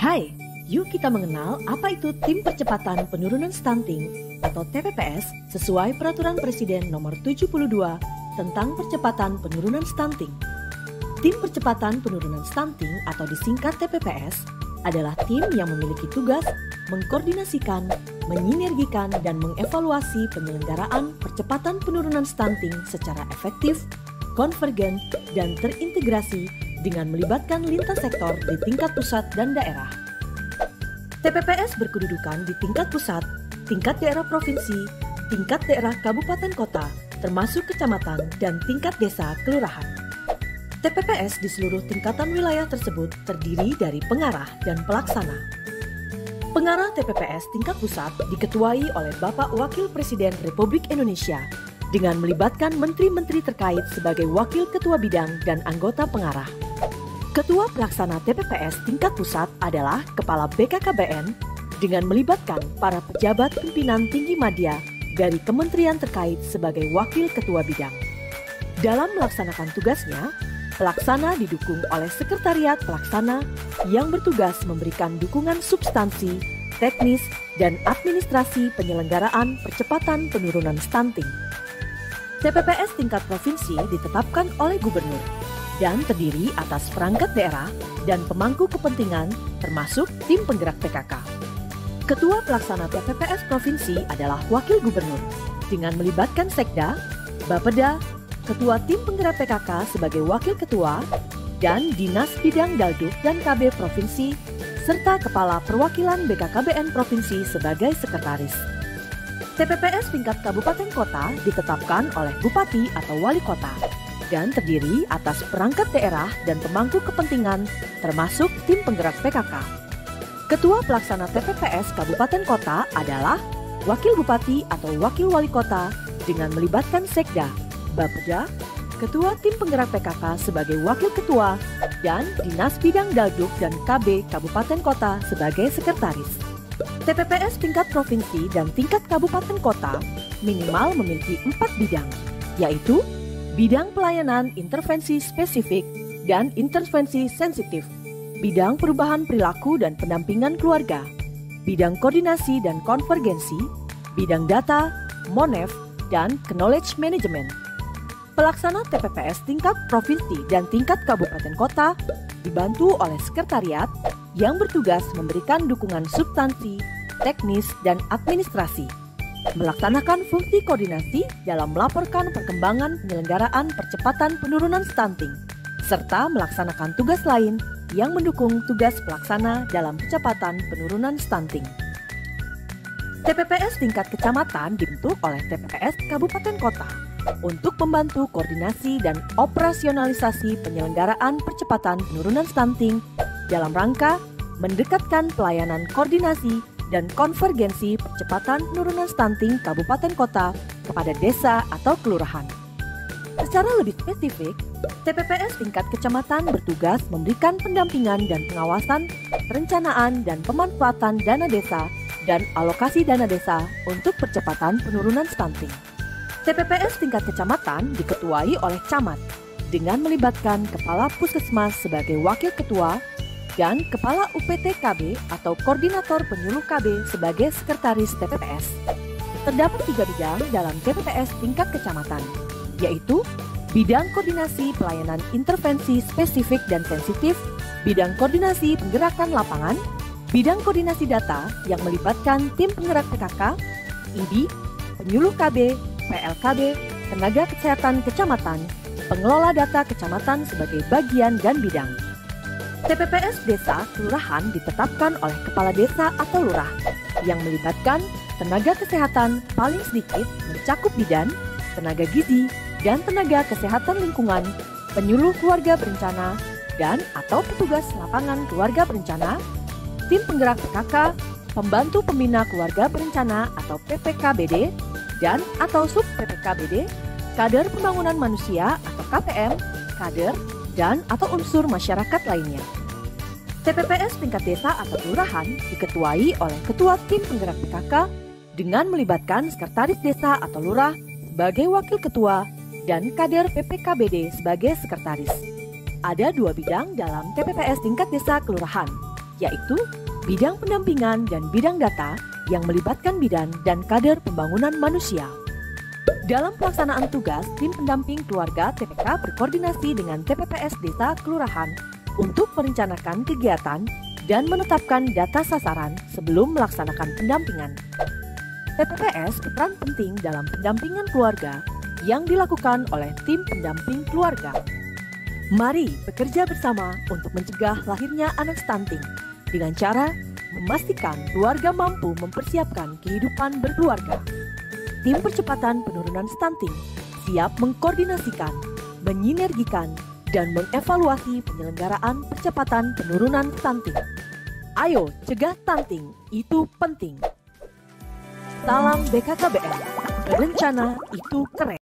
Hai, yuk kita mengenal apa itu Tim Percepatan Penurunan Stunting atau TPPS sesuai Peraturan Presiden Nomor 72 tentang Percepatan Penurunan Stunting. Tim Percepatan Penurunan Stunting atau disingkat TPPS adalah tim yang memiliki tugas mengkoordinasikan, menyinergikan, dan mengevaluasi penyelenggaraan percepatan penurunan stunting secara efektif, konvergen, dan terintegrasi dengan melibatkan lintas sektor di tingkat pusat dan daerah. TPPS berkedudukan di tingkat pusat, tingkat daerah provinsi, tingkat daerah kabupaten kota, termasuk kecamatan, dan tingkat desa kelurahan. TPPS di seluruh tingkatan wilayah tersebut terdiri dari pengarah dan pelaksana. Pengarah TPPS tingkat pusat diketuai oleh Bapak Wakil Presiden Republik Indonesia dengan melibatkan menteri-menteri terkait sebagai wakil ketua bidang dan anggota pengarah. Ketua pelaksana TPPS tingkat pusat adalah Kepala BKKBN dengan melibatkan para pejabat pimpinan tinggi madya dari kementerian terkait sebagai wakil ketua bidang. Dalam melaksanakan tugasnya, pelaksana didukung oleh sekretariat pelaksana yang bertugas memberikan dukungan substansi, teknis, dan administrasi penyelenggaraan percepatan penurunan stunting. TPPS tingkat provinsi ditetapkan oleh gubernur dan terdiri atas perangkat daerah dan pemangku kepentingan termasuk tim penggerak PKK. Ketua pelaksana TPPS provinsi adalah wakil gubernur dengan melibatkan Sekda, Bapeda, Ketua Tim Penggerak PKK sebagai wakil ketua, dan Dinas Bidang Dalduk dan KB Provinsi, serta Kepala Perwakilan BKKBN Provinsi sebagai sekretaris. TPPS tingkat kabupaten kota ditetapkan oleh Bupati atau Wali Kota dan terdiri atas perangkat daerah dan pemangku kepentingan termasuk tim penggerak PKK. Ketua pelaksana TPPS Kabupaten Kota adalah Wakil Bupati atau Wakil Wali Kota dengan melibatkan Sekda, Bapeda, Ketua Tim Penggerak PKK sebagai Wakil Ketua, dan Dinas Bidang Dalduk dan KB Kabupaten Kota sebagai Sekretaris. TPPS tingkat provinsi dan tingkat kabupaten kota minimal memiliki 4 bidang, yaitu bidang pelayanan intervensi spesifik dan intervensi sensitif, bidang perubahan perilaku dan pendampingan keluarga, bidang koordinasi dan konvergensi, bidang data, monef, dan knowledge management. Pelaksana TPPS tingkat provinsi dan tingkat kabupaten kota dibantu oleh sekretariat yang bertugas memberikan dukungan substansi, teknis, dan administrasi, melaksanakan fungsi koordinasi dalam melaporkan perkembangan penyelenggaraan percepatan penurunan stunting, serta melaksanakan tugas lain yang mendukung tugas pelaksana dalam percepatan penurunan stunting. TPPS tingkat kecamatan dibentuk oleh TPPS Kabupaten Kota untuk membantu koordinasi dan operasionalisasi penyelenggaraan percepatan penurunan stunting dalam rangka mendekatkan pelayanan koordinasi dan konvergensi percepatan penurunan stunting kabupaten kota kepada desa atau kelurahan. Secara lebih spesifik, TPPS tingkat kecamatan bertugas memberikan pendampingan dan pengawasan perencanaan dan pemanfaatan dana desa dan alokasi dana desa untuk percepatan penurunan stunting. TPPS tingkat kecamatan diketuai oleh camat dengan melibatkan Kepala Puskesmas sebagai wakil ketua dan Kepala UPT-KB atau Koordinator Penyuluh KB sebagai Sekretaris TPPS. Terdapat 3 bidang dalam TPPS tingkat kecamatan, yaitu bidang koordinasi pelayanan intervensi spesifik dan sensitif, bidang koordinasi penggerakan lapangan, bidang koordinasi data yang melibatkan tim penggerak PKK, IDI, penyuluh KB, PLKB, tenaga kesehatan kecamatan, pengelola data kecamatan sebagai bagian dan bidang. TPPS desa kelurahan ditetapkan oleh kepala desa atau lurah yang melibatkan tenaga kesehatan paling sedikit mencakup bidan, tenaga gizi, dan tenaga kesehatan lingkungan, penyuluh keluarga berencana, dan atau petugas lapangan keluarga berencana, tim penggerak PKK, pembantu pembina keluarga berencana atau PPKBD, dan atau sub PPKBD, kader pembangunan manusia atau KPM, kader, dan atau unsur masyarakat lainnya. TPPS tingkat desa atau kelurahan diketuai oleh Ketua Tim Penggerak PKK dengan melibatkan Sekretaris Desa atau Lurah sebagai Wakil Ketua dan kader PPKBD sebagai Sekretaris. Ada 2 bidang dalam TPPS tingkat desa kelurahan, yaitu bidang pendampingan dan bidang data yang melibatkan bidan dan kader pembangunan manusia. Dalam pelaksanaan tugas, tim pendamping keluarga TPK berkoordinasi dengan TPPS Desa Kelurahan untuk merencanakan kegiatan dan menetapkan data sasaran sebelum melaksanakan pendampingan. TPPS berperan penting dalam pendampingan keluarga yang dilakukan oleh tim pendamping keluarga. Mari bekerja bersama untuk mencegah lahirnya anak stunting dengan cara memastikan keluarga mampu mempersiapkan kehidupan berkeluarga. Tim percepatan penurunan stunting siap mengkoordinasikan, menyinergikan, dan mengevaluasi penyelenggaraan percepatan penurunan stunting. Ayo cegah stunting, itu penting. Salam BKKBN, berencana itu keren.